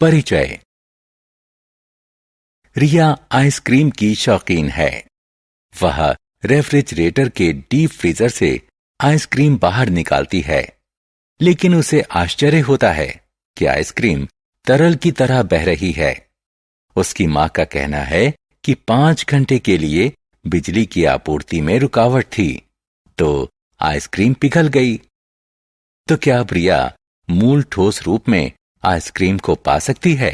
परिचय। रिया आइसक्रीम की शौकीन है। वह रेफ्रिजरेटर के डीप फ्रीजर से आइसक्रीम बाहर निकालती है, लेकिन उसे आश्चर्य होता है कि आइसक्रीम तरल की तरह बह रही है। उसकी मां का कहना है कि 5 घंटे के लिए बिजली की आपूर्ति में रुकावट थी, तो आइसक्रीम पिघल गई। तो क्या अब रिया मूल ठोस रूप में आइसक्रीम को पा सकती है?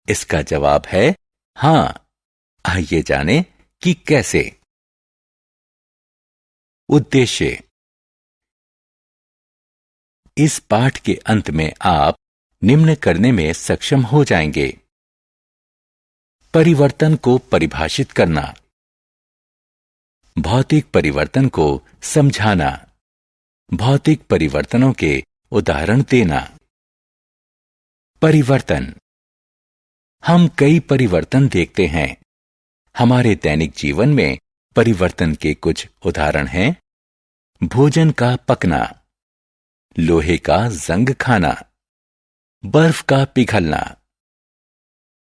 इसका जवाब है हां। आइए जानें कि कैसे। उद्देश्य। इस पाठ के अंत में आप निम्न करने में सक्षम हो जाएंगे। परिवर्तन को परिभाषित करना, भौतिक परिवर्तन को समझाना, भौतिक परिवर्तनों के उदाहरण देना। परिवर्तन। हम कई परिवर्तन देखते हैं। हमारे दैनिक जीवन में परिवर्तन के कुछ उदाहरण हैं। भोजन का पकना, लोहे का जंग खाना, बर्फ का पिघलना।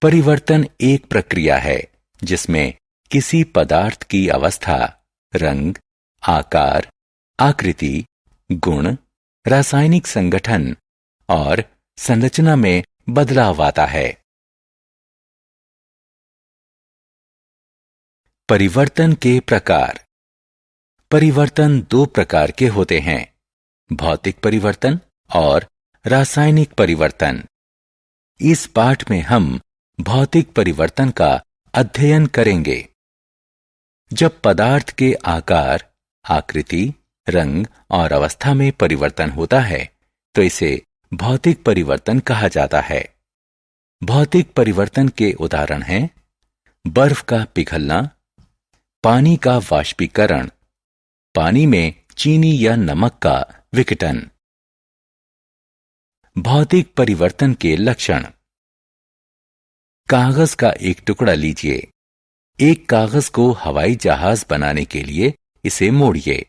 परिवर्तन एक प्रक्रिया है जिसमें किसी पदार्थ की अवस्था, रंग, आकार, आकृति, गुण, रासायनिक संगठन और संरचना में बदलाव आता है। परिवर्तन के प्रकार। परिवर्तन 2 प्रकार के होते हैं, भौतिक परिवर्तन और रासायनिक परिवर्तन। इस पाठ में हम भौतिक परिवर्तन का अध्ययन करेंगे। जब पदार्थ के आकार, आकृति, रंग और अवस्था में परिवर्तन होता है तो इसे भौतिक परिवर्तन कहा जाता है। भौतिक परिवर्तन के उदाहरण हैं बर्फ का पिघलना, पानी का वाष्पीकरण, पानी में चीनी या नमक का विघटन। भौतिक परिवर्तन के लक्षण। कागज का एक टुकड़ा लीजिए। एक कागज को हवाई जहाज बनाने के लिए इसे मोड़िए।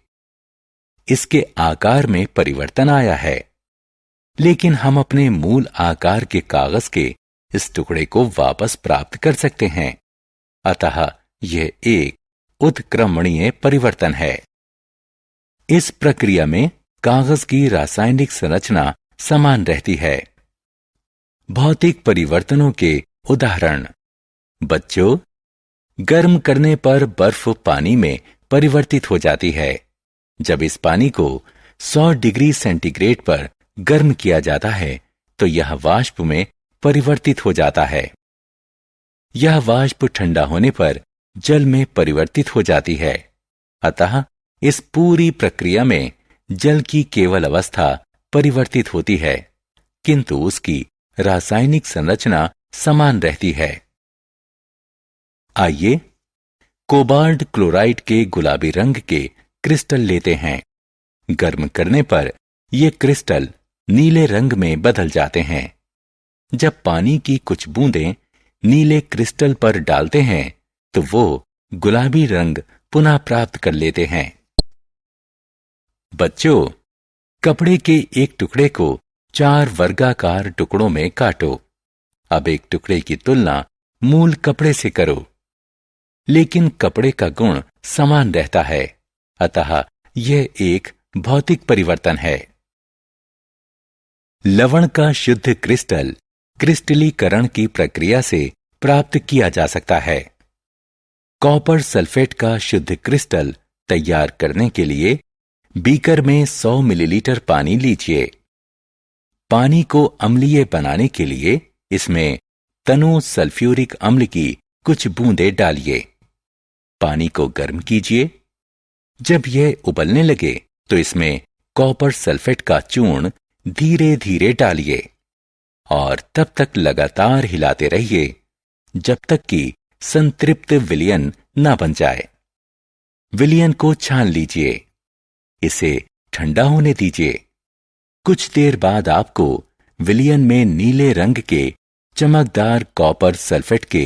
इसके आकार में परिवर्तन आया है, लेकिन हम अपने मूल आकार के कागज के इस टुकड़े को वापस प्राप्त कर सकते हैं। अतः यह एक उत्क्रमणीय परिवर्तन है। इस प्रक्रिया में कागज की रासायनिक संरचना समान रहती है। भौतिक परिवर्तनों के उदाहरण। बच्चों, गर्म करने पर बर्फ पानी में परिवर्तित हो जाती है। जब इस पानी को 100 डिग्री सेंटीग्रेड पर गर्म किया जाता है तो यह वाष्प में परिवर्तित हो जाता है। यह वाष्प ठंडा होने पर जल में परिवर्तित हो जाती है। अतः इस पूरी प्रक्रिया में जल की केवल अवस्था परिवर्तित होती है, किंतु उसकी रासायनिक संरचना समान रहती है। आइए कोबाल्ट क्लोराइड के गुलाबी रंग के क्रिस्टल लेते हैं। गर्म करने पर ये क्रिस्टल नीले रंग में बदल जाते हैं। जब पानी की कुछ बूंदें नीले क्रिस्टल पर डालते हैं तो वो गुलाबी रंग पुनः प्राप्त कर लेते हैं। बच्चों, कपड़े के एक टुकड़े को 4 वर्गाकार टुकड़ों में काटो। अब एक टुकड़े की तुलना मूल कपड़े से करो, लेकिन कपड़े का गुण समान रहता है। अतः यह एक भौतिक परिवर्तन है। लवण का शुद्ध क्रिस्टल क्रिस्टलीकरण की प्रक्रिया से प्राप्त किया जा सकता है। कॉपर सल्फेट का शुद्ध क्रिस्टल तैयार करने के लिए बीकर में 100 मिलीलीटर पानी लीजिए। पानी को अम्लीय बनाने के लिए इसमें तनु सल्फ्यूरिक अम्ल की कुछ बूंदें डालिए। पानी को गर्म कीजिए। जब यह उबलने लगे तो इसमें कॉपर सल्फेट का चूर्ण धीरे धीरे डालिए और तब तक लगातार हिलाते रहिए जब तक कि संतृप्त विलयन न बन जाए। विलयन को छान लीजिए। इसे ठंडा होने दीजिए। कुछ देर बाद आपको विलयन में नीले रंग के चमकदार कॉपर सल्फेट के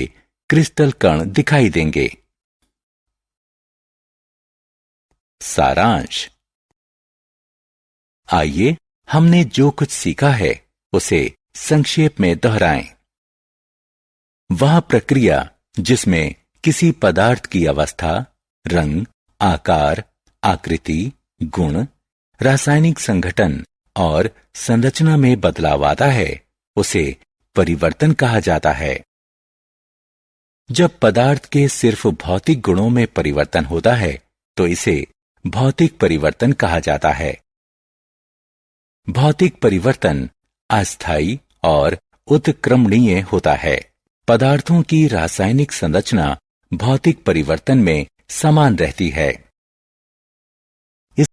क्रिस्टल कण दिखाई देंगे। सारांश। आइए हमने जो कुछ सीखा है उसे संक्षेप में दोहराएं। वह प्रक्रिया जिसमें किसी पदार्थ की अवस्था, रंग, आकार, आकृति, गुण, रासायनिक संगठन और संरचना में बदलाव आता है, उसे परिवर्तन कहा जाता है। जब पदार्थ के सिर्फ भौतिक गुणों में परिवर्तन होता है तो इसे भौतिक परिवर्तन कहा जाता है। भौतिक परिवर्तन अस्थायी और उत्क्रमणीय होता है। पदार्थों की रासायनिक संरचना भौतिक परिवर्तन में समान रहती है।